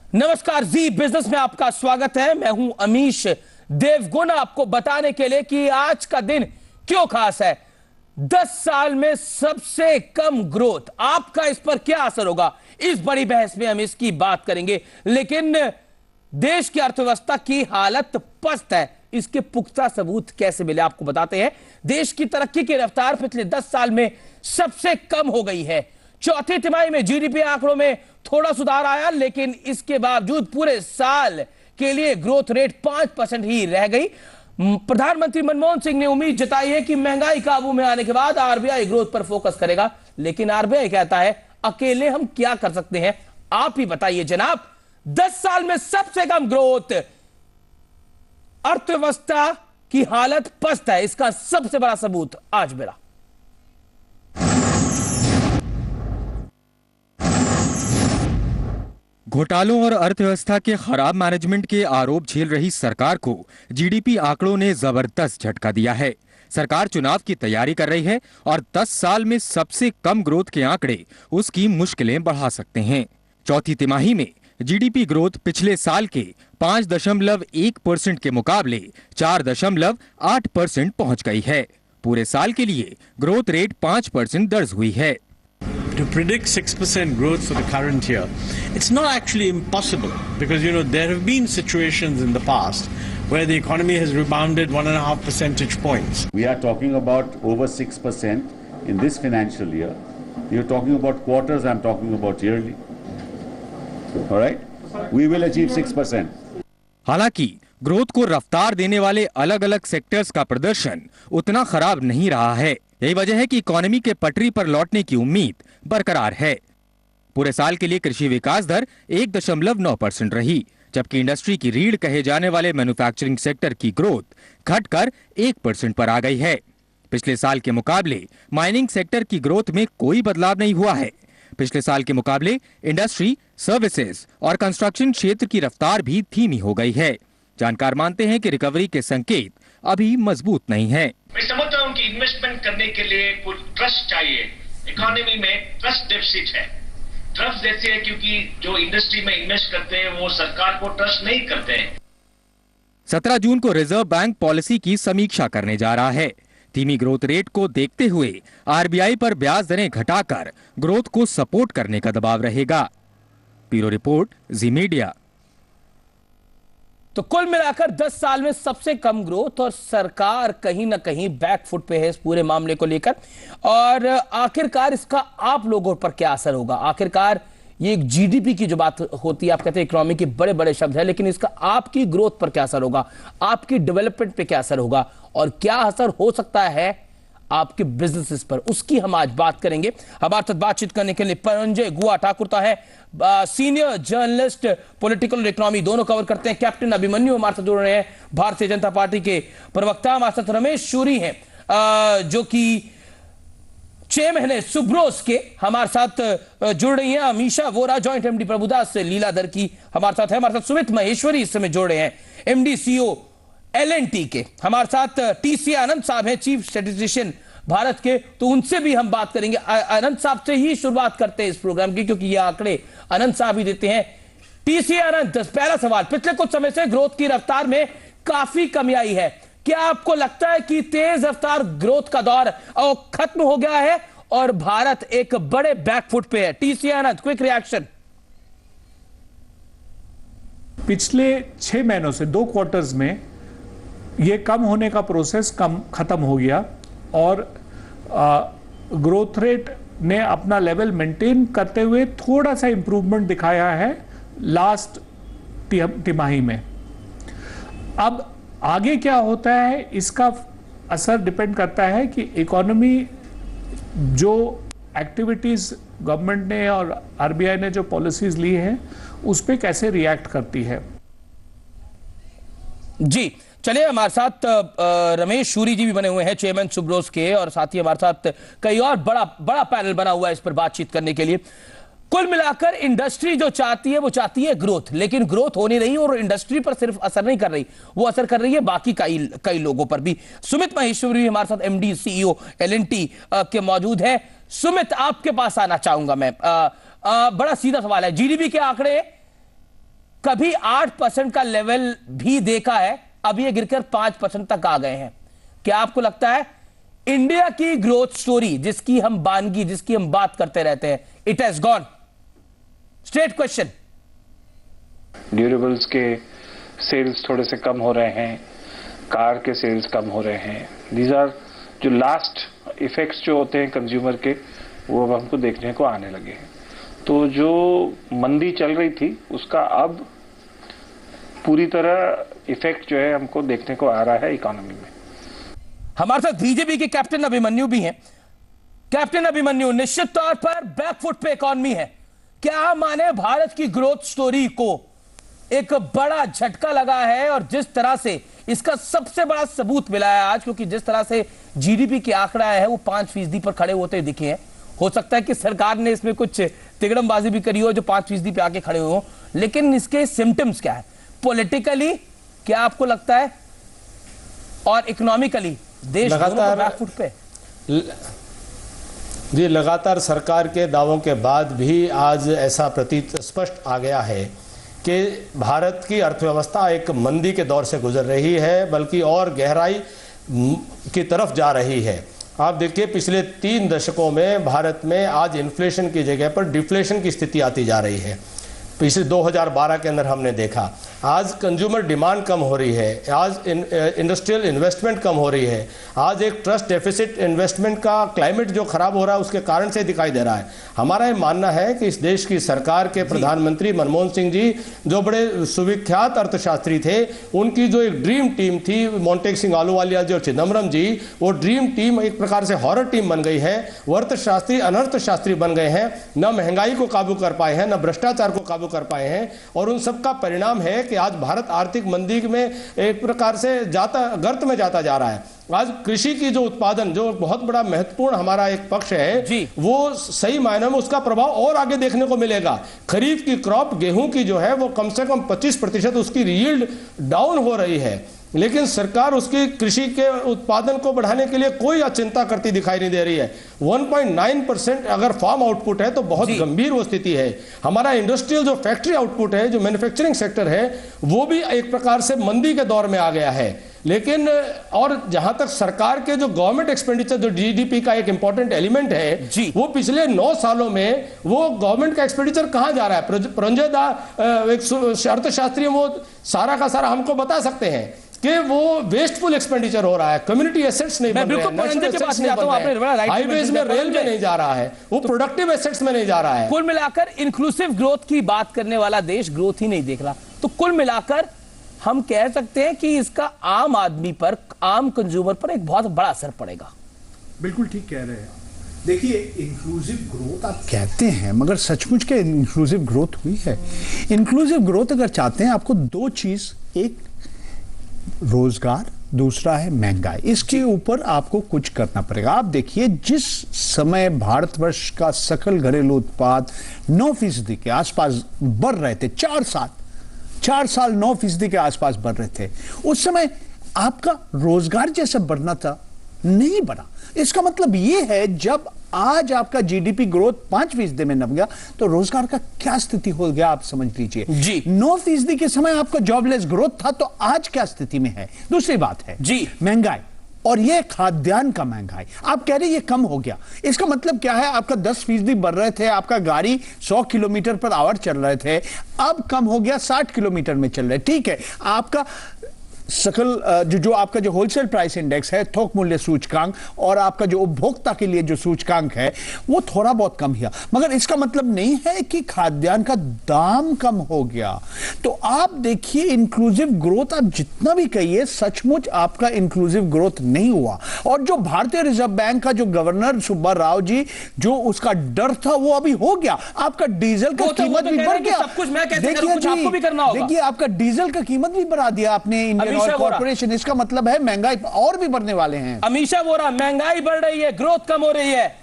नमस्कार, जी बिजनेस में आपका स्वागत है। मैं हूं अमीश देवगुण, आपको बताने के लिए कि आज का दिन क्यों खास है। 10 साल में सबसे कम ग्रोथ, आपका इस पर क्या असर होगा, इस बड़ी बहस में हम इसकी बात करेंगे। लेकिन देश की अर्थव्यवस्था की हालत पस्त है, इसके पुख्ता सबूत कैसे मिले आपको बताते हैं। देश की तरक्की की रफ्तार पिछले 10 साल में सबसे कम हो गई है। चौथी तिमाही में जीडीपी आंकड़ों में थोड़ा सुधार आया, लेकिन इसके बावजूद पूरे साल के लिए ग्रोथ रेट 5% ही रह गई। प्रधानमंत्री मनमोहन सिंह ने उम्मीद जताई है कि महंगाई काबू में आने के बाद आरबीआई ग्रोथ पर फोकस करेगा, लेकिन आरबीआई कहता है अकेले हम क्या कर सकते हैं, आप ही बताइए जनाब। 10 साल में सबसे कम ग्रोथ, अर्थव्यवस्था की हालत पस्त है, इसका सबसे बड़ा सबूत आज मिला। घोटालों और अर्थव्यवस्था के खराब मैनेजमेंट के आरोप झेल रही सरकार को जीडीपी आंकड़ों ने जबरदस्त झटका दिया है। सरकार चुनाव की तैयारी कर रही है और 10 साल में सबसे कम ग्रोथ के आंकड़े उसकी मुश्किलें बढ़ा सकते हैं। चौथी तिमाही में जीडीपी ग्रोथ पिछले साल के 5.1% के मुकाबले 4.8% पहुंच गई है। पूरे साल के लिए ग्रोथ रेट 5% दर्ज हुई है। To predict 6% growth for the current year, it's not actually impossible because, there have been situations in the past where the economy has rebounded 1.5 percentage points. We are talking about over 6% in this financial year. You're talking about quarters, I'm talking about yearly. All right? We will achieve 6%. हालांकि growth को रफ्तार देने वाले अलग अलग sectors का प्रदर्शन उतना खराब नहीं रहा है। यही वजह है कि इकोनॉमी के पटरी पर लौटने की उम्मीद बरकरार है। पूरे साल के लिए कृषि विकास दर 1.9% रही, जबकि इंडस्ट्री की रीढ़ कहे जाने वाले मैन्युफैक्चरिंग सेक्टर की ग्रोथ घटकर 1% पर आ गई है। पिछले साल के मुकाबले माइनिंग सेक्टर की ग्रोथ में कोई बदलाव नहीं हुआ है। पिछले साल के मुकाबले इंडस्ट्री, सर्विसेज और कंस्ट्रक्शन क्षेत्र की रफ्तार भी धीमी हो गई है। जानकार मानते हैं कि रिकवरी के संकेत अभी मजबूत नहीं है। मैं समझता हूं कि इन्वेस्टमेंट करने के लिए कुछ ट्रस्ट चाहिए। इकोनॉमी में ट्रस्ट डेफिसिट है। ट्रस्ट जैसे है क्योंकि जो इंडस्ट्री में इन्वेस्ट करते हैं वो सरकार को ट्रस्ट नहीं करते हैं। 17 जून को रिजर्व बैंक पॉलिसी की समीक्षा करने जा रहा है। धीमी ग्रोथ रेट को देखते हुए आरबीआई पर ब्याज दरें घटाकर ग्रोथ को सपोर्ट करने का दबाव रहेगा। ब्यूरो रिपोर्ट, जी मीडिया। तो कुल मिलाकर 10 साल में सबसे कम ग्रोथ और सरकार कहीं ना कहीं बैकफुट पे है इस पूरे मामले को लेकर। और आखिरकार इसका आप लोगों पर क्या असर होगा? आखिरकार ये एक जीडीपी की जो बात होती है, आप कहते हैं इकोनॉमी के बड़े बड़े शब्द है, लेकिन इसका आपकी ग्रोथ पर क्या असर होगा, आपकी डेवलपमेंट पे क्या असर होगा और क्या असर हो सकता है आपके बिजनेसेस पर, उसकी हम आज बात करेंगे। हमारे साथ बातचीत करने के लिए परंजय गुआ ठाकुर है, सीनियर जर्नलिस्ट, पॉलिटिकल और इकोनॉमी दोनों कवर करते हैं। कैप्टन अभिमन्यु हमारे साथ जुड़ रहे हैं, भारतीय जनता पार्टी के प्रवक्ता। हमारे साथ रमेश शूरी हैं, जो कि 6 महीने सुब्रोस के हमारे साथ जुड़ रही हैं। अमीशा वोरा, जॉइंट एमडी प्रभुदास से लीलाधर की हमारे साथ है। हमारे साथ सुमित महेश्वरी इस समय जुड़ रहे हैं, एमडी सीईओ एलएनटी के। हमारे साथ टीसी आनंद साहब हैं, चीफ स्टैटिस्टिशियन भारत के, तो उनसे भी हम बात करेंगे। आनंद साहब से ही शुरुआत करते हैं इस प्रोग्राम की, क्योंकि ये आंकड़े आनंद साहब ही देते हैं। टीसी आनंद, पहला सवाल, पिछले कुछ समय से ग्रोथ की रफ्तार में काफी कमी आई है। क्या आपको लगता है कि तेज रफ्तार ग्रोथ का दौर खत्म हो गया है और भारत एक बड़े बैकफुट पे है? टीसी आनंद, क्विक रिएक्शन। पिछले 6 महीनों से 2 क्वार्टर्स में ये कम होने का प्रोसेस खत्म हो गया और ग्रोथ रेट ने अपना लेवल मेंटेन करते हुए थोड़ा सा इंप्रूवमेंट दिखाया है लास्ट तिमाही में। अब आगे क्या होता है इसका असर डिपेंड करता है कि इकोनॉमी जो एक्टिविटीज गवर्नमेंट ने और आरबीआई ने जो पॉलिसीज ली हैं उस पे कैसे रिएक्ट करती है। जी चलिए, हमारे साथ रमेश शूरी जी भी बने हुए हैं, चेयरमैन सुब्रोस के, और साथ ही हमारे साथ कई और बड़ा पैनल बना हुआ है इस पर बातचीत करने के लिए। कुल मिलाकर इंडस्ट्री जो चाहती है वो चाहती है ग्रोथ, लेकिन ग्रोथ हो नहीं रही और इंडस्ट्री पर सिर्फ असर नहीं कर रही, वो असर कर रही है बाकी कई लोगों पर भी। सुमित महेश्वरी हमारे साथ एमडी सीईओ एलएनटी के मौजूद है। सुमित, आपके पास आना चाहूंगा मैं। बड़ा सीधा सवाल है, जीडीपी के आंकड़े कभी 8% का लेवल भी देखा है, अब ये गिरकर 5% तक आ गए हैं। क्या आपको लगता है इंडिया की ग्रोथ स्टोरी जिसकी हम बात करते रहते हैं, it has gone? Straight question. Durables के सेल्स थोड़े से कम हो रहे हैं, कार के सेल्स कम हो रहे हैं। दीज आर जो लास्ट इफेक्ट्स जो होते हैं कंज्यूमर के, वो अब हमको देखने को आने लगे हैं। तो जो मंदी चल रही थी उसका अब पूरी तरह इफेक्ट जो है हमको देखने को आ रहा है इकोनॉमी में। हमारे साथ बीजेपी के कैप्टन अभिमन्यु भी हैं। कैप्टन अभिमन्यु, निश्चित तौर पर बैकफुट पे इकोनॉमी है, क्या माने भारत की ग्रोथ स्टोरी को एक बड़ा झटका लगा है? और जिस तरह से इसका सबसे बड़ा सबूत मिला है आज, क्योंकि जिस तरह से जीडीपी के आंकड़ा है वो 5% पर खड़े होते दिखे हैं। हो सकता है कि सरकार ने इसमें कुछ तिगड़मबाजी भी करी हो जो 5% पे आके खड़े हो, लेकिन इसके सिम्टम्स क्या है पॉलिटिकली, क्या आपको लगता है, और इकोनॉमिकली देश लगातार बैकफुट पे? जी, लगातार सरकार के दावों के बाद भी आज ऐसा प्रतीत स्पष्ट आ गया है कि भारत की अर्थव्यवस्था एक मंदी के दौर से गुजर रही है, बल्कि और गहराई की तरफ जा रही है। आप देखिए, पिछले 3 दशकों में भारत में आज इन्फ्लेशन की जगह पर डिफ्लेशन की स्थिति आती जा रही है। पिछले 2012 के अंदर हमने देखा, आज कंज्यूमर डिमांड कम हो रही है, आज इंडस्ट्रियल इन्वेस्टमेंट कम हो रही है, आज एक ट्रस्ट डेफिसिट इन्वेस्टमेंट का क्लाइमेट जो खराब हो रहा है उसके कारण से दिखाई दे रहा है। हमारा ये मानना है कि इस देश की सरकार के प्रधानमंत्री मनमोहन सिंह जी, जो बड़े सुविख्यात अर्थशास्त्री थे, उनकी जो एक ड्रीम टीम थी, मोंटेक सिंह आलूवालिया जी और चिदम्बरम जी, वो ड्रीम टीम एक प्रकार से हॉरर टीम बन गई है। वो अर्थशास्त्री अनर्थशास्त्री बन गए हैं, न महंगाई को काबू कर पाए हैं, न भ्रष्टाचार को काबू कर पाए हैं, और उन सब का परिणाम है कि आज भारत आर्थिक मंदी में एक प्रकार से गर्त में जाता जा रहा है। आज कृषि की जो उत्पादन, जो बहुत बड़ा महत्वपूर्ण हमारा एक पक्ष है, वो सही मायने में उसका प्रभाव और आगे देखने को मिलेगा। खरीफ की क्रॉप गेहूं की जो है वो कम से कम 25% उसकी यील्ड डाउन हो रही है, लेकिन सरकार उसकी कृषि के उत्पादन को बढ़ाने के लिए कोई चिंता करती दिखाई नहीं दे रही है। 1.9% अगर फार्म आउटपुट है तो बहुत गंभीर वो स्थिति है। हमारा इंडस्ट्रियल जो फैक्ट्री आउटपुट है, जो मैन्युफैक्चरिंग सेक्टर है, वो भी एक प्रकार से मंदी के दौर में आ गया है। लेकिन और जहां तक सरकार के जो गवर्नमेंट एक्सपेंडिचर, जो जीडीपी का एक इंपॉर्टेंट एलिमेंट है, वो पिछले 9 सालों में वो गवर्नमेंट का एक्सपेंडिचर कहां जा रहा है? प्रंजय दा एक अर्थशास्त्री, वो सारा का सारा हमको बता सकते हैं कि वो वेस्टफुल एक्सपेंडिचर हो रहा है, कम्युनिटी एसेट्स नहीं बन रहे हैं, हाईवेज में, रेल में नहीं जा रहा है, वो प्रोडक्टिव एसेट्स में नहीं जा रहा है। कुल मिलाकर इंक्लूसिव ग्रोथ की बात करने वाला देश ग्रोथ ही नहीं देख रहा। तो कुल मिलाकर हम कह सकते हैं कि इसका आम आदमी पर, आम कंज्यूमर पर एक बहुत बड़ा असर पड़ेगा। बिल्कुल ठीक कह रहे हैं। देखिए, इंक्लूसिव ग्रोथ आप कहते हैं, मगर सचमुच के इंक्लूसिव ग्रोथ हुई है? इंक्लूसिव ग्रोथ अगर चाहते हैं, आपको 2 चीज, एक रोजगार, दूसरा है महंगाई, इसके ऊपर आपको कुछ करना पड़ेगा। आप देखिए, जिस समय भारतवर्ष का सकल घरेलू उत्पाद 9% के आसपास बढ़ रहे थे, 4 साल 9% के आसपास बढ़ रहे थे, उस समय आपका रोजगार जैसा बढ़ना था, नहीं बढ़ा। इसका मतलब यह है, जब आज आपका जीडीपी ग्रोथ 5% में नप गया, तो रोजगार का क्या स्थिति हो गया आप समझ लीजिए। 9% के समय आपका जॉबलेस ग्रोथ था, तो आज क्या स्थिति में है। दूसरी बात है महंगाई, और ये खाद्यान्न का महंगाई। आप कह रहे ये कम हो गया, इसका मतलब क्या है? आपका 10% बढ़ रहे थे, आपका गाड़ी 100 किलोमीटर पर आवर चल रहे थे, अब कम हो गया 60 किलोमीटर में चल रहे। ठीक है, आपका सकल जो आपका जो होलसेल प्राइस इंडेक्स है, थोक मूल्य सूचकांक, और आपका जो उपभोक्ता के लिए जो सूचकांक है, वो थोड़ा बहुत कम हुआ, मगर इसका मतलब नहीं है कि खाद्यान्न का दाम कम हो गया। तो आप देखिए, इंक्लूसिव ग्रोथ आप जितना भी कहिए, सचमुच आपका इंक्लूसिव ग्रोथ नहीं हुआ। और जो भारतीय रिजर्व बैंक का जो गवर्नर सुब्बा राव जी, जो उसका डर था, वो अभी हो गया। आपका डीजल का कीमत भी बढ़ गया। देखिए, आपका डीजल का कीमत भी बढ़ा दिया आपने इंडियन कॉर्पोरेशन। इसका मतलब है महंगाई और भी बढ़ने वाले हैं। अमीशा वोरा, महंगाई बढ़ रही है, ग्रोथ कम हो रही है,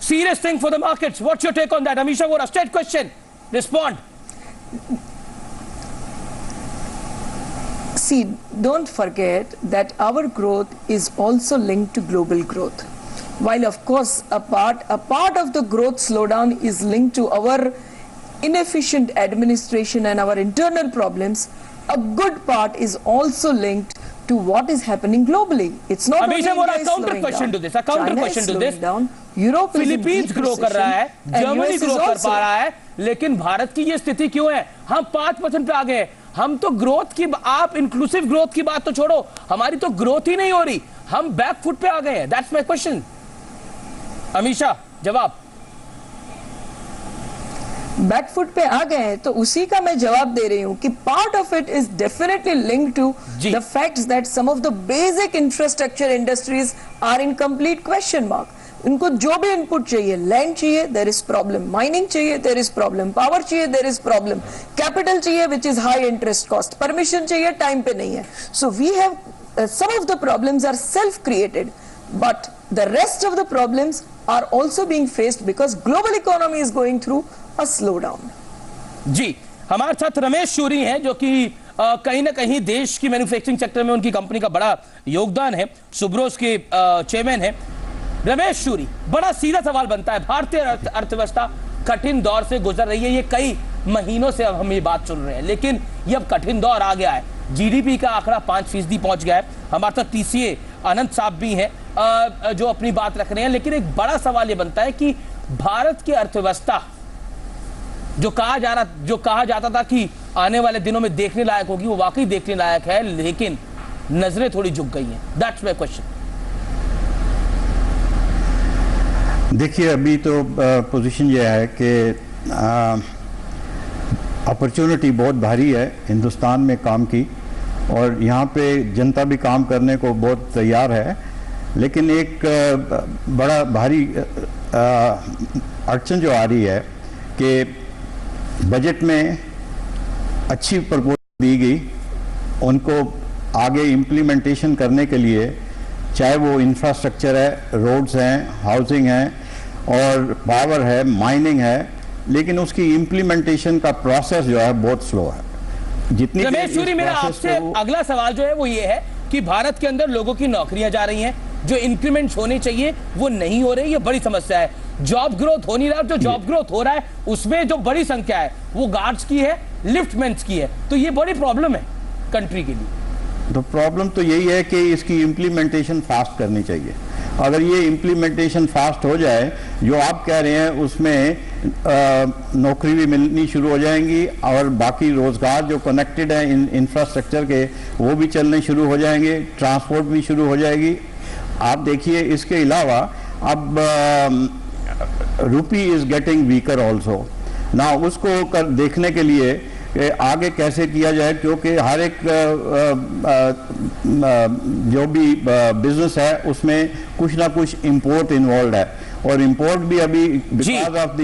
serious thing for the markets. What's your take on that? Amisha Vora, straight question, respond. See, don't forget that our growth is also linked to global growth. While of course a part of the growth slowdown is linked to our inefficient administration and our internal problems, a good part is also linked to what is happening globally. It's not only Abhishek, India is counter slowing question down. to this, a counter China question is to this. slowing down. Europe is in Philippines deep grow कर रहा है, recession, and Germany US grow is कर also. पा रहा है, लेकिन भारत की ये स्थिति क्यों है? हम 5% पे आ गए। हम तो ग्रोथ की, आप इंक्लूसिव ग्रोथ की बात तो छोड़ो, हमारी तो ग्रोथ ही नहीं हो रही, हम बैक फुट पे आ गए हैं। That's my question. अमीषा, जवाब। बैकफुट पे आ गए हैं, तो उसी का मैं जवाब दे रही हूं कि part of it is definitely linked to the facts that some of the basic infrastructure industries are in complete question mark. उनको जो भी इनपुट चाहिए, लैंड चाहिए, देयर इज प्रॉब्लम, माइनिंग चाहिए, देयर इज प्रॉब्लम, पावर चाहिए, there is problem, capital चाहिए which is high interest cost, permission चाहिए, time पे नहीं है। So we have some of the problems are self created, but the rest of the problems are also being faced because global economy is going through a slowdown. जी, हमारे साथ रमेश शूरी हैं, जो कि कहीं ना कहीं देश की मैन्युफैक्चरिंग सेक्टर में उनकी कंपनी का बड़ा योगदान है, सुब्रोस के चेयरमैन है। रमेश शूरी, बड़ा सीधा सवाल बनता है, भारतीय अर्थव्यवस्था कठिन दौर से गुजर रही है, ये कई महीनों से अब हम ये बात सुन रहे हैं, लेकिन ये अब कठिन दौर आ गया है। जीडीपी का आंकड़ा 5% पहुंच गया है। हमारे साथ टीसीए अनंत साहब भी हैं जो अपनी बात रख रहे हैं, लेकिन एक बड़ा सवाल ये बनता है कि भारत की अर्थव्यवस्था जो कहा जाता था कि आने वाले दिनों में देखने लायक होगी, वो वाकई देखने लायक है, लेकिन नजरें थोड़ी झुक गई हैं। That's my question. देखिए, अभी तो पोजीशन ये है कि अपॉर्चुनिटी बहुत भारी है हिंदुस्तान में काम की, और यहाँ पे जनता भी काम करने को बहुत तैयार है, लेकिन एक बड़ा भारी अड़चन जो आ रही है कि बजट में अच्छी प्रपोजल दी गई, उनको आगे इम्प्लीमेंटेशन करने के लिए, चाहे वो इंफ्रास्ट्रक्चर है, रोड्स हैं, हाउसिंग है और पावर है, माइनिंग है, लेकिन उसकी इम्प्लीमेंटेशन का प्रोसेस जो है बहुत स्लो है। जितनी रमेश शूरी, मेरा आपसे अगला सवाल जो है वो ये है कि भारत के अंदर लोगों की नौकरियां जा रही हैं, जो इंक्रीमेंट्स होने चाहिए वो नहीं हो रही, ये बड़ी समस्या है। जॉब ग्रोथ हो नहीं रहा, जो जॉब ग्रोथ हो रहा है उसमें जो बड़ी संख्या है वो गार्ड्स की है, लिफ्टमैन्स की है, तो ये बड़ी प्रॉब्लम है कंट्री के लिए। तो प्रॉब्लम तो यही है कि इसकी इम्प्लीमेंटेशन फास्ट करनी चाहिए। अगर ये इम्प्लीमेंटेशन फास्ट हो जाए, जो आप कह रहे हैं, उसमें नौकरी भी मिलनी शुरू हो जाएंगी और बाकी रोजगार जो कनेक्टेड हैं इंफ्रास्ट्रक्चर के, वो भी चलने शुरू हो जाएंगे, ट्रांसपोर्ट भी शुरू हो जाएगी। आप देखिए, इसके अलावा अब रुपी इज गेटिंग वीकर ऑल्सो ना, उसको देखने के लिए आगे कैसे किया जाए, क्योंकि हर एक जो भी बिजनेस है उसमें कुछ ना कुछ इंपोर्ट इन्वॉल्व है, और इंपोर्ट भी अभी because of the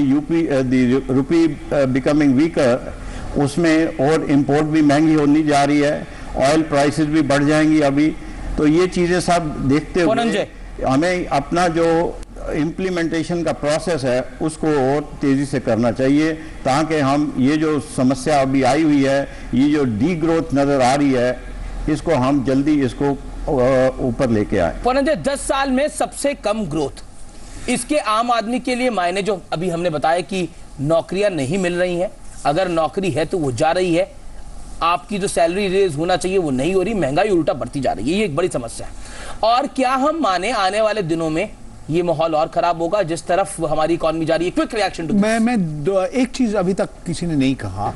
rupee becoming weaker, उसमें और इंपोर्ट भी महंगी होनी जा रही है, ऑयल प्राइसेस भी बढ़ जाएंगी अभी। तो ये चीजें सब देखते हुए हमें अपना जो इम्प्लीमेंटेशन का प्रोसेस है उसको और तेजी से करना चाहिए, ताकि हम ये जो समस्या अभी आई हुई है, ये जो डी ग्रोथ नजर आ रही है, इसको हम जल्दी इसको ऊपर लेके आए। 10 साल में सबसे कम ग्रोथ, इसके आम आदमी के लिए मायने, जो अभी हमने बताया कि नौकरियां नहीं मिल रही हैं, अगर नौकरी है तो वो जा रही है, आपकी जो सैलरी रेज होना चाहिए वो नहीं हो रही, महंगाई उल्टा बढ़ती जा रही है, ये एक बड़ी समस्या है। और क्या हम माने आने वाले दिनों में ये माहौल और खराब होगा जिस तरफ हमारी इकॉनमी जा रही है? क्विक रिएक्शन टू मैं एक चीज अभी तक किसी ने नहीं कहा,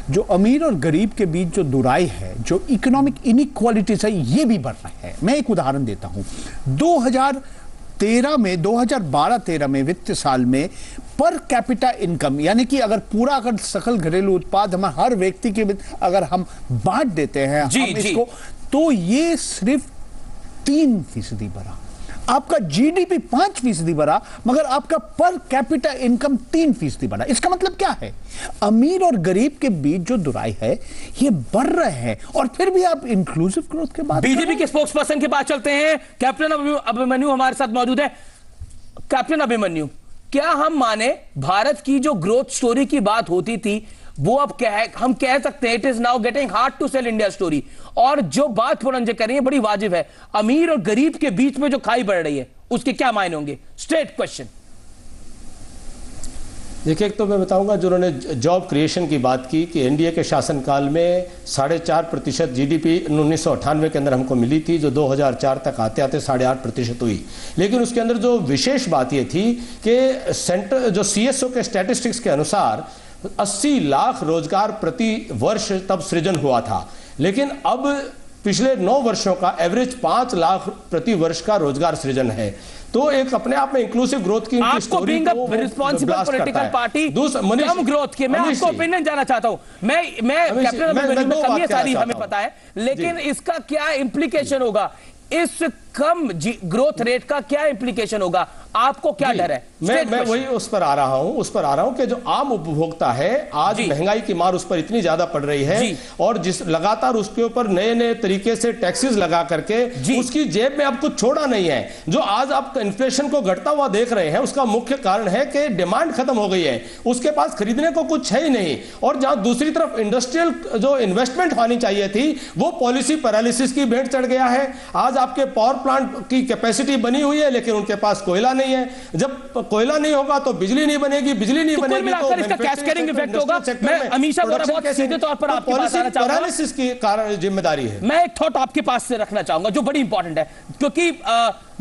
जो अमीर और गरीब के बीच जो दुराई है, जो इकोनॉमिक इनइक्वालिटीज है, ये भी बढ़ रहा है। मैं एक उदाहरण देता हूं, 2012-13 में वित्त साल में पर कैपिटा इनकम, यानी कि अगर पूरा अगर सकल घरेलू उत्पाद हम हर व्यक्ति के अगर हम बांट देते हैं इसको, तो ये सिर्फ 3% बढ़ा। आपका जीडीपी 5% बढ़ा, मगर आपका पर कैपिटा इनकम 3% बढ़ा। इसका मतलब क्या है? अमीर और गरीब के बीच जो दुराई है ये बढ़ रहे हैं, और फिर भी आप इंक्लूसिव ग्रोथ के बाद बीजेपी के स्पोक्स पर्सन के पास चलते हैं। कैप्टन अभिमन्यु हमारे साथ मौजूद है। कैप्टन अभिमन्यु, क्या हम माने भारत की जो ग्रोथ स्टोरी की बात होती थी वो अब हम कह सकते हैं it is now getting hard to sell India story, और जो बात पुरंजे कर रही है बड़ी वाजिब है, अमीर और गरीब के बीच में जो खाई बढ़ रही है उसके क्या मायने होंगे? Straight question. देखिए, एक तो मैं बताऊंगा जो उन्होंने जॉब क्रिएशन की बात की कि एनडीए के शासनकाल में 4.5% जीडीपी 1998 के अंदर हमको मिली थी, जो 2004 तक आते आते 8.5% हुई। लेकिन उसके अंदर जो विशेष बात ये थी कि सेंटर जो सीएसओ के स्टैटिस्टिक्स के अनुसार 80 लाख रोजगार प्रति वर्ष तब सृजन हुआ था। लेकिन अब पिछले 9 वर्षों का एवरेज 5 लाख प्रति वर्ष का रोजगार सृजन है। तो एक अपने आप में इंक्लूसिव ग्रोथ की स्टोरी को रिस्पॉन्सिबल पॉलिटिकल पार्टी कम ग्रोथ की, मैं आपको ओपिनियन जाना चाहता हूं। मैं कैप्टन अभिमन्यु में कमी है सारी हमें पता है, लेकिन इसका क्या इंप्लीकेशन होगा, इस कम ग्रोथ रेट का क्या इंप्लीकेशन होगा, आपको क्या डर है? मैं वही उस पर आ रहा हूं कि जो आम उपभोक्ता है आज महंगाई की मार उस पर इतनी ज्यादा पड़ रही है और जिस लगातार उसके ऊपर नए नए तरीके से टैक्सेस लगा करके उसकी जेब में अब कुछ छोड़ा नहीं है। जो आज आप इन्फ्लेशन को घटता हुआ देख रहे हैं उसका मुख्य कारण है कि डिमांड खत्म हो गई है, उसके पास खरीदने को कुछ है ही नहीं। और जहां दूसरी तरफ इंडस्ट्रियल जो इन्वेस्टमेंट होनी चाहिए थी वो पॉलिसी पैरालिसिस की भेंट चढ़ गया है। आज आपके पावर प्लांट की कैपेसिटी बनी हुई है लेकिन उनके पास कोयला नहीं है। जब कोयला नहीं होगा तो बिजली नहीं बनेगी, बिजली नहीं बनेगी तो इसका कैस्केडिंग इफेक्ट होगा। मैं अमीशा बोरा बहुत सीधे तौर पर आपकी बात आना चाहूंगा, पैरालिसिस की कारण जिम्मेदारी है। मैं एक थॉट आपके पास से रखना चाहूंगा जो बड़ी इंपॉर्टेंट है, क्योंकि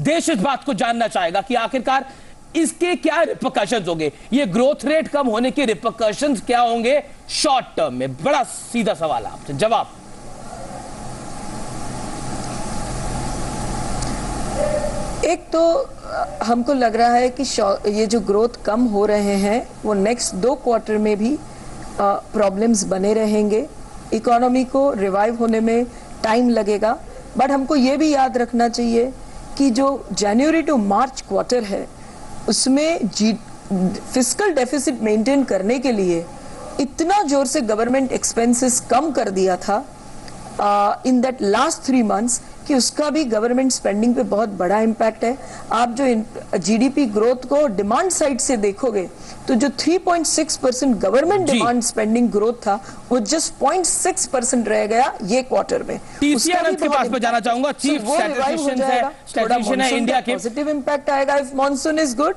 देश इस बात को जानना चाहेगा कि आखिरकार इसके क्या रिपरकशंस होंगे, ये ग्रोथ रेट कम होने के रिपरकशंस क्या होंगे शॉर्ट टर्म में। बड़ा सीधा सवाल आपसे जवाब। एक तो हमको लग रहा है कि ये जो ग्रोथ कम हो रहे हैं वो नेक्स्ट 2 क्वार्टर में भी प्रॉब्लम्स बने रहेंगे। इकोनॉमी को रिवाइव होने में टाइम लगेगा, बट हमको ये भी याद रखना चाहिए कि जो जनवरी टू मार्च क्वार्टर है उसमें फिस्कल डेफिसिट मेंटेन करने के लिए इतना जोर से गवर्नमेंट एक्सपेंसेस कम कर दिया था इन दैट लास्ट 3 months कि उसका भी गवर्नमेंट स्पेंडिंग पे बहुत बड़ा इम्पैक्ट है। आप जो जीडीपी ग्रोथ को डिमांड साइड से देखोगे तो जो 3.6% गवर्नमेंट डिमांड स्पेंडिंग ग्रोथ था वो जस्ट 0.6% रह गया ये क्वार्टर में। के पास में जाना चाहूंगा, चीफ स्टैटिस्टिशियन है इंडिया के। पॉजिटिव इम्पैक्ट आएगा इफ मॉनसून इज गुड।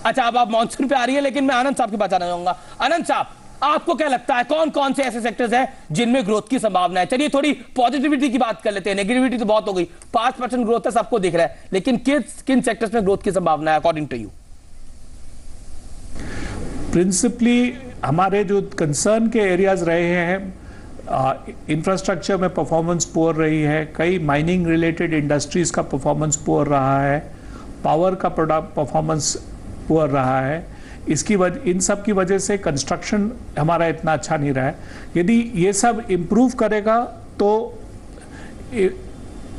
अच्छा, अब आप मॉनसून पे आ रही है, लेकिन मैं आनंद साहब के पास जाना चाहूंगा। आनंद साहब, आपको क्या लगता है कौन कौन से ऐसे सेक्टर्स हैं जिनमें ग्रोथ की संभावना है? चलिए थोड़ी पॉजिटिविटी की बात कर लेते हैं, नेगेटिविटी तो बहुत हो गई। 5% ग्रोथ है, सबको दिख रहा है, लेकिन किन सेक्टर्स में ग्रोथ की संभावना है अकॉर्डिंग टू यू? प्रिंसिपली हमारे जो कंसर्न के एरियाज रहे हैं, इंफ्रास्ट्रक्चर में परफॉर्मेंस पुअर रही है, कई माइनिंग रिलेटेड इंडस्ट्रीज का परफॉर्मेंस पुअर रहा है, पावर का प्रोडक्ट परफॉर्मेंस पुअर रहा है। इन सब की वजह से कंस्ट्रक्शन हमारा इतना अच्छा नहीं रहा है। यदि ये सब इम्प्रूव करेगा तो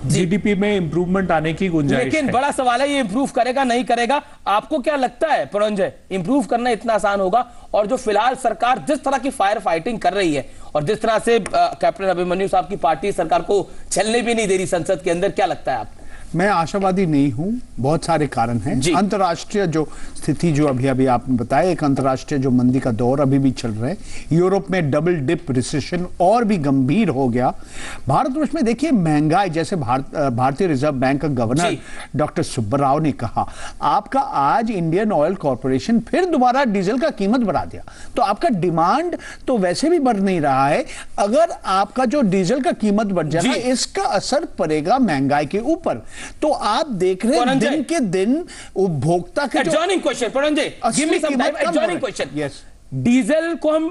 जीडीपी में इंप्रूवमेंट आने की गुंजाइश है। लेकिन बड़ा सवाल है, ये इंप्रूव करेगा नहीं करेगा? आपको क्या लगता है पुरंजय, इंप्रूव करना इतना आसान होगा? और जो फिलहाल सरकार जिस तरह की फायर फाइटिंग कर रही है और जिस तरह से कैप्टन अभिमन्यु साहब की पार्टी सरकार को चलने भी नहीं दे रही संसद के अंदर, क्या लगता है आपको? मैं आशावादी नहीं हूं, बहुत सारे कारण हैं। अंतर्राष्ट्रीय जो स्थिति जो अभी आपने बताया, एक अंतर्राष्ट्रीय जो मंदी का दौर अभी भी चल रहा है, यूरोप में डबल डिप रिसेशन और भी गंभीर हो गया। भारतवर्ष में देखिए महंगाई, जैसे भारतीय रिजर्व बैंक का गवर्नर डॉक्टर सुब्बराव ने कहा, आपका आज इंडियन ऑयल कॉर्पोरेशन फिर दोबारा डीजल का कीमत बढ़ा दिया, तो आपका डिमांड तो वैसे भी बढ़ नहीं रहा है। अगर आपका जो डीजल का कीमत बढ़ जाएगा इसका असर पड़ेगा महंगाई के ऊपर। तो आप देख रहे हैं दिन के दिन उपभोक्ता के adjourning question, Puranjay give me some time, adjourning question. Yes, diesel को हम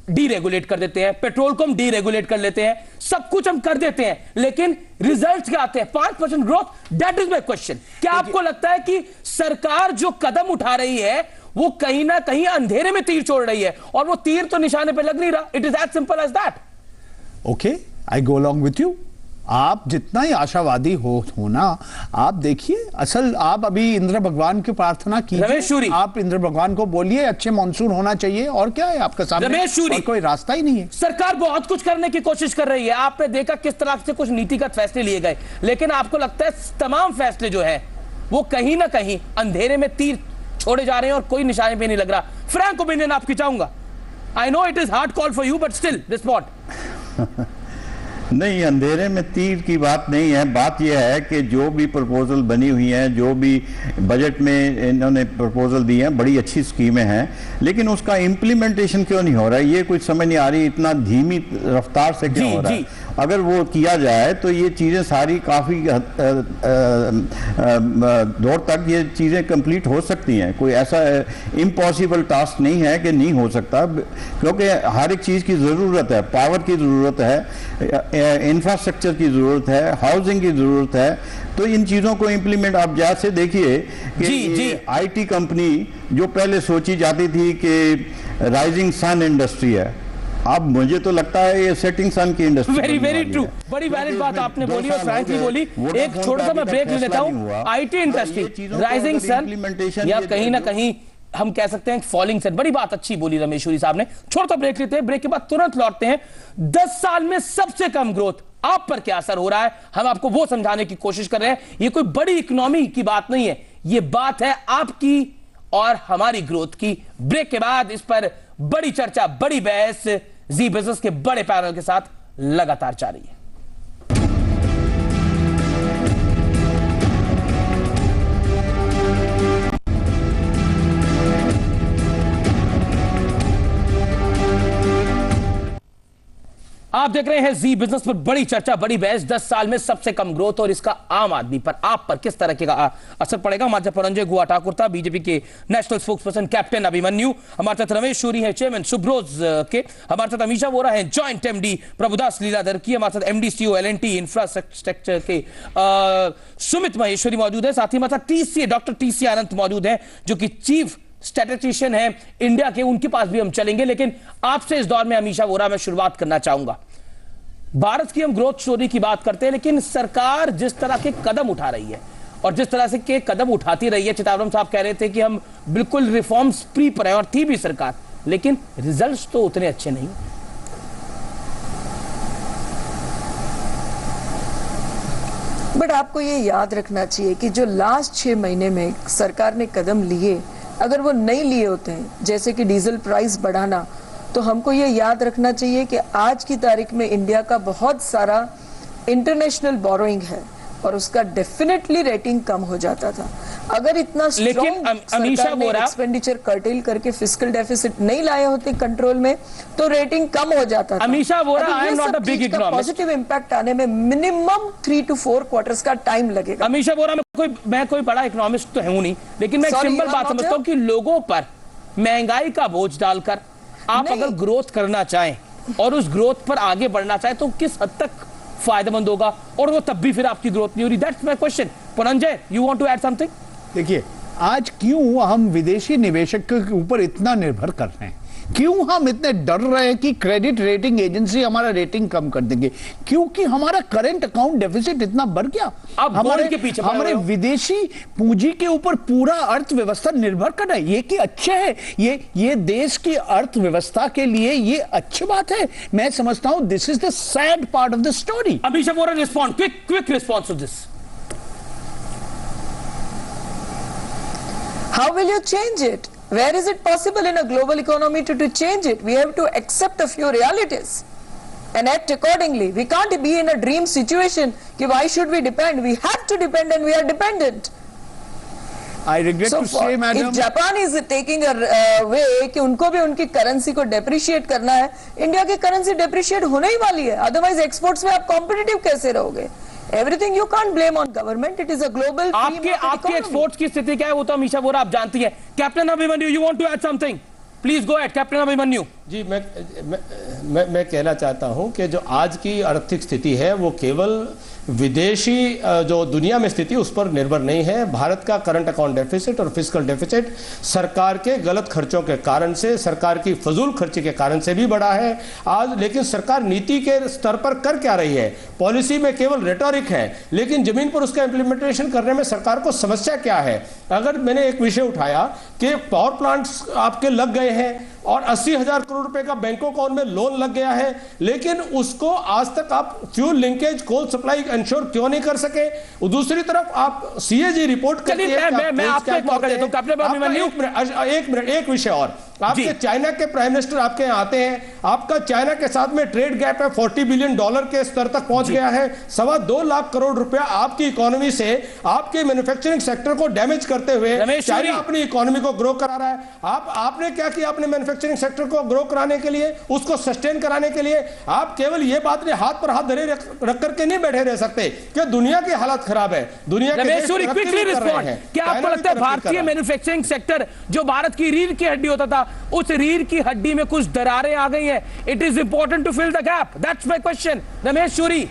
डीरेगुलेट कर देते हैं, पेट्रोल को हम डीरेगुलेट कर लेते हैं, सब कुछ हम कर देते हैं, लेकिन रिजल्ट क्या आते हैं? 5% growth. That is my question. क्या आपको लगता है कि सरकार जो कदम उठा रही है वो कहीं ना कहीं अंधेरे में तीर छोड़ रही है और वो तीर तो निशाने पे लग नहीं रहा? It is as simple as that. Okay, I go along with you. आप जितना ही आशावादी होना, आप देखिए असल आप अभी इंद्र भगवान की प्रार्थना कीजिए, आप इंद्र भगवान को बोलिए अच्छे मानसून होना चाहिए, और क्या है आपका सामने? और कोई रास्ता ही नहीं है। सरकार बहुत कुछ करने की कोशिश कर रही है, आपने देखा किस तरह से कुछ नीतिगत फैसले लिए गए, लेकिन आपको लगता है तमाम फैसले जो है वो कहीं ना कहीं अंधेरे में तीर छोड़े जा रहे हैं और कोई निशाने पे नहीं लग रहा? फ्रैंक ओपिनियन आपकी चाहूंगा। I know it is hard call for you but still respond. नहीं, अंधेरे में तीर की बात नहीं है। बात यह है कि जो भी प्रपोजल बनी हुई हैं, जो भी बजट में इन्होंने प्रपोजल दिए हैं, बड़ी अच्छी स्कीमें हैं, लेकिन उसका इम्प्लीमेंटेशन क्यों नहीं हो रहा है, ये कुछ समझ नहीं आ रही। इतना धीमी रफ्तार से क्यों हो रहा है? अगर वो किया जाए तो ये चीज़ें सारी काफ़ी दौर तक ये चीज़ें कंप्लीट हो सकती हैं। कोई ऐसा इम्पॉसिबल टास्क नहीं है कि नहीं हो सकता, क्योंकि हर एक चीज़ की ज़रूरत है। पावर की ज़रूरत है, इंफ्रास्ट्रक्चर की ज़रूरत है, हाउसिंग की ज़रूरत है। तो इन चीज़ों को इम्प्लीमेंट आप जैसे से देखिए कि IT कंपनी जो पहले सोची जाती थी कि राइजिंग सन इंडस्ट्री है, अब मुझे तो लगता है ये सेटिंग सन की इंडस्ट्री। वेरी ट्रू, बड़ी वैलिड बात आपने बोली और फ्रैंकली बोली। एक छोटा सा मैं ब्रेक ले लेता हूं। IT इंडस्ट्री, राइजिंग सन, या कहीं ना कहीं हम कह सकते हैं फॉलिंग सन। बड़ी बात अच्छी बोली रमेश्वरी साहब ने। छोटा ब्रेक लेते हैं, ब्रेक के बाद तुरंत लौटते हैं। 10 साल में सबसे कम ग्रोथ, आप पर क्या असर हो रहा है, हम आपको वो समझाने की कोशिश कर रहे हैं। ये कोई बड़ी इकोनॉमी की बात नहीं है, ये बात है आपकी और हमारी ग्रोथ की। ब्रेक के बाद इस पर बड़ी चर्चा, बड़ी बहस जी बिजनेस के बड़े पैनल के साथ लगातार जारी है। आप देख रहे हैं जी बिजनेस पर बड़ी चर्चा, बड़ी बहस। 10 साल में सबसे कम ग्रोथ और इसका आम आदमी पर, आप पर किस तरह का असर पड़ेगा। हमारे साथ परंजय गुहा ठाकुर था, बीजेपी के नेशनल स्पोक्सपर्सन कैप्टन अभिमन्यु, हमारे साथ रमेश शूरी है, चेयरमैन सुब्रोज के, हमारे साथ अमीशा वोरा है, जॉइंट MD प्रभुदास लीलाधर की, हमारे साथ MD CEO L&T इंफ्रास्ट्रक्चर के सुमित महेश्वरी मौजूद है, साथ ही हमारे साथ डॉक्टर TC अनंत मौजूद है जो कि चीफ स्ट्रेटेजिशियन है इंडिया के, उनके पास भी हम चलेंगे। लेकिन आपसे इस दौर में अमीशा वोरा मैं शुरुआत करना चाहूंगा। भारत की हम ग्रोथ स्टोरी की बात करते हैं, लेकिन सरकार जिस तरह के कदम उठा रही है और जिस तरह से के कदम उठाती रही है, चिदम्बरम साहब कह रहे थे कि हम बिल्कुल रिफॉर्म्स प्री पर हैं, और थी भी सरकार, लेकिन रिजल्ट्स तो उतने अच्छे नहीं। बट आपको ये याद रखना चाहिए कि जो लास्ट 6 महीने में सरकार ने कदम लिए, अगर वो नहीं लिए होते हैं, जैसे कि डीजल प्राइस बढ़ाना, तो हमको ये याद रखना चाहिए कि आज की तारीख में इंडिया का बहुत सारा इंटरनेशनल बोरोइंग है और उसका डेफिनेटली रेटिंग कम हो जाता था। अगर इतना स्ट्रॉन्ग सरकार ने एक्सपेंडिचर कर्टेल करके फिस्कल डेफिसिट नहीं लाए होते कंट्रोल में, तो रेटिंग कम हो जाता था। Amisha Vora, I am not a big economist, positive impact आने में मिनिमम 3 to 4 क्वार्टर्स का टाइम लगेगा। अमीशा वोरा, मैं कोई बड़ा इकोनॉमिस्ट तो हूं नहीं, लेकिन मैं एक सिंपल बात समझता हूं कि लोगों पर महंगाई का बोझ डालकर आप अगर ग्रोथ करना चाहें और उस ग्रोथ पर आगे बढ़ना चाहें तो किस हद तक फायदेमंद होगा, और वो तब भी फिर आपकी ग्रोथ नहीं हो रही। That's my question. Puranjay, you want to add something? देखिए, आज क्यों हम विदेशी निवेशक के ऊपर इतना निर्भर कर रहे हैं, क्यों हम इतने डर रहे हैं कि क्रेडिट रेटिंग एजेंसी हमारा रेटिंग कम कर देंगे? क्योंकि हमारा करंट अकाउंट डेफिसिट इतना बढ़ गया। हमारे विदेशी पूंजी के ऊपर पूरा अर्थव्यवस्था निर्भर कर रहा है। ये कि अच्छे है, ये देश की अर्थव्यवस्था के लिए ये अच्छी बात है। मैं समझता हूं this is the sad part of the story. Amisha Vora, respond, quick response to this. How will you change it? Where is it possible in a global economy to change it? We have to accept a few realities and act accordingly. We can't be in a dream situation. Why should we depend? We have to depend, and we are dependent. I regret to say, madam, if Japan is taking a way कि उनको भी उनकी currency को depreciate करना है, India की currency depreciate होने ही वाली है। अदरवाइज एक्सपोर्ट्स में आप कॉम्पिटिटिव कैसे रहोगे? Everything you can't blame on government. It is a global. आपके एक्सपोर्ट्स की स्थिति क्या है वो तो अमीशा वोरा आप जानती है। Captain Abhimanyu, you want to add something? Please go ahead, captain Abhimanyu. जी, मैं कहना चाहता हूं कि जो आज की आर्थिक स्थिति है वो केवल विदेशी जो दुनिया में स्थिति उस पर निर्भर नहीं है। भारत का करंट अकाउंट डेफिसिट और फिस्कल डेफिसिट सरकार के गलत खर्चों के कारण से, सरकार की फजूल खर्ची के कारण से भी बढ़ा है आज। लेकिन सरकार नीति के स्तर पर कर क्या रही है? पॉलिसी में केवल रेटोरिक है, लेकिन जमीन पर उसका इंप्लीमेंटेशन करने में सरकार को समस्या क्या है? अगर मैंने एक विषय उठाया कि पावर प्लांट्स आपके लग गए हैं और 80,000 करोड़ रुपए का बैंकों का उनमें लोन लग गया है, लेकिन उसको आज तक आप fuel linkage, coal supply ensure क्यों नहीं कर सके? दूसरी तरफ आप CAG रिपोर्ट करती है। मैं आपको एक मौका देता हूं। एक विषय और आपके चाइना के प्राइम मिनिस्टर आपके यहाँ आते हैं, आपका चाइना के साथ में ट्रेड गैप है $40 बिलियन के स्तर तक पहुंच गया है। 2.25 लाख करोड़ रुपया आपकी इकोनॉमी से आपके मैन्युफैक्चरिंग सेक्टर को डैमेज करते हुए चाइना अपनी इकोनॉमी को ग्रो करा रहा है। आपने क्या किया अपने मैन्युफैक्चरिंग सेक्टर को ग्रो कराने के लिए, उसको सस्टेन कराने के लिए? आप केवल ये बात ने हाथ पर हाथ धरे रख करके नहीं बैठे रह सकते कि दुनिया की हालत खराब है, दुनिया के देश क्विकली रिस्पॉन्ड। क्या आपको लगता है भारतीय मैन्युफैक्चरिंग सेक्टर जो भारत की रीढ़ की हड्डी होता था, उस रीढ़ की हड्डी में कुछ दरारें आ गई हैं? It is important to fill the gap, that's my question. Ramesh Shuri.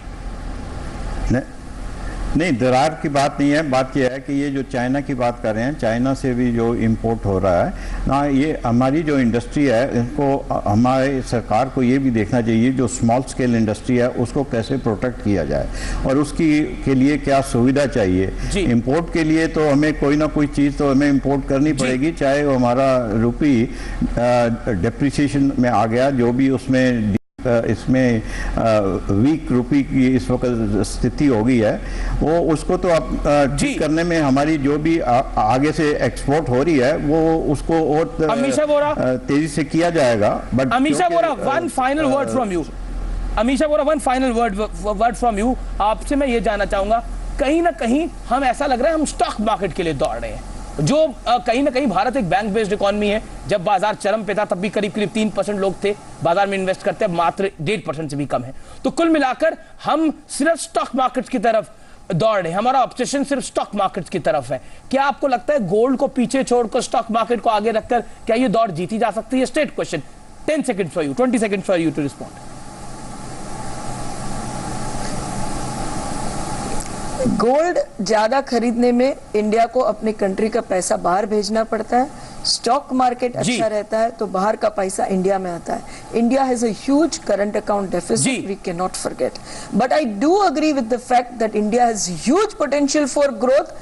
नहीं, दरार की बात नहीं है। बात यह है कि ये जो चाइना की बात कर रहे हैं, चाइना से भी जो इंपोर्ट हो रहा है ना, ये हमारी जो इंडस्ट्री है, इनको हमारे सरकार को ये भी देखना चाहिए जो स्मॉल स्केल इंडस्ट्री है उसको कैसे प्रोटेक्ट किया जाए और उसकी के लिए क्या सुविधा चाहिए। इंपोर्ट के लिए तो हमें कोई ना कोई चीज़ तो हमें इंपोर्ट करनी पड़ेगी, चाहे वो हमारा रुपी डेप्रिसिएशन में आ गया, जो भी उसमें इसमें वीक रुपी की इस वक्त स्थिति हो गई है, वो उसको तो अब ठीक करने में हमारी जो भी आगे से एक्सपोर्ट हो रही है वो उसको और तेजी से किया जाएगा। But Amisha Bora, one final word from you. Amisha Bora, one final word from you. आपसे मैं ये जानना चाहूंगा, कहीं ना कहीं हम ऐसा लग रहा है हम स्टॉक मार्केट के लिए दौड़ रहे हैं, जो कहीं ना कहीं भारत एक बैंक बेस्ड इकोनॉमी है। जब बाजार चरम पे था तब भी करीब 3% लोग थे बाजार में इन्वेस्ट करते, अब मात्र 1.5% से भी कम है। तो कुल मिलाकर हम सिर्फ स्टॉक मार्केट की तरफ दौड़ रहे हैं, हमारा ऑब्सेशन सिर्फ स्टॉक मार्केट की तरफ है। क्या आपको लगता है गोल्ड को पीछे छोड़कर स्टॉक मार्केट को आगे रखकर क्या ये दौड़ जीती जा सकती है? Straight question, 10 second for you, 20 second for you to respond. Gold ज्यादा खरीदने में इंडिया को अपने कंट्री का पैसा बाहर भेजना पड़ता है, स्टॉक मार्केट अच्छा रहता है तो बाहर का पैसा इंडिया में आता है। India has a huge current account deficit, we can not forget, but I do agree with the fact that India has huge potential for growth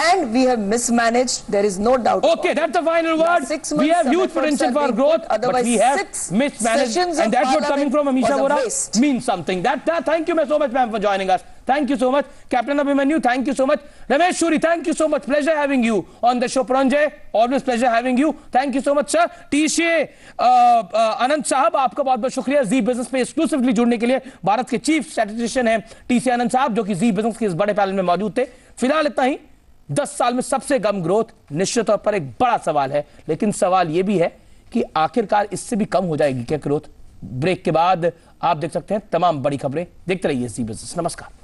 and we have mismanaged, there is no doubt. Okay, that's the final word. We have huge potential for growth, but we have mismanaged, and that's what coming from Amisha Vora means something. Thank you so much, ma'am, for joining us. Thank you so much. Captain Abhimanyu, thank you so much. Ramesh Shuri, thank you so much. Pleasure having you on the show. Pranjay, always pleasure having you. Thank you so much, sir. TCA अनंत साहब, आपका बहुत बहुत शुक्रिया जी business पे exclusively जुड़ने के लिए। भारत के चीफ स्ट्रेटेजिशियन है TCA अनंत साहब, जो कि जी बिजनेस के इस बड़े पैनल में मौजूद थे। फिलहाल इतना ही। 10 साल में सबसे कम ग्रोथ निश्चित तौर पर एक बड़ा सवाल है, लेकिन सवाल यह भी है कि आखिरकार इससे भी कम हो जाएगी क्या ग्रोथ? ब्रेक के बाद आप देख सकते हैं तमाम बड़ी खबरें। देखते रहिए जी बिजनेस। नमस्कार।